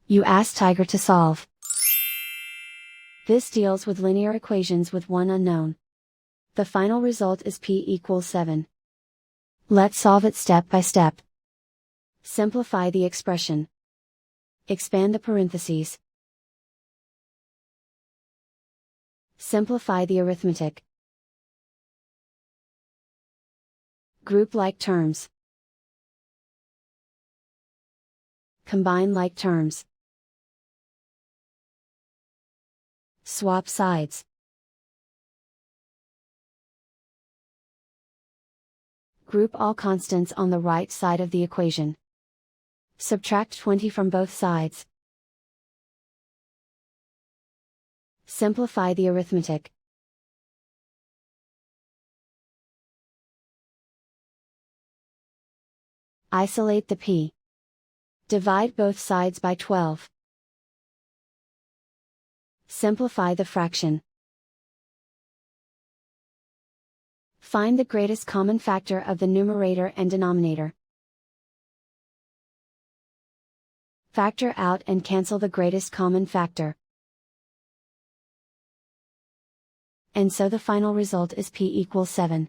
You ask Tiger to solve. This deals with linear equations with one unknown. The final result is p=7. Let's solve it step by step. Simplify the expression. Expand the parentheses. Simplify the arithmetic. Group like terms. Combine like terms. Swap sides. Group all constants on the right side of the equation. Subtract 20 from both sides. Simplify the arithmetic. Isolate the p. Divide both sides by 12. Simplify the fraction. Find the greatest common factor of the numerator and denominator. Factor out and cancel the greatest common factor. And so the final result is p=7.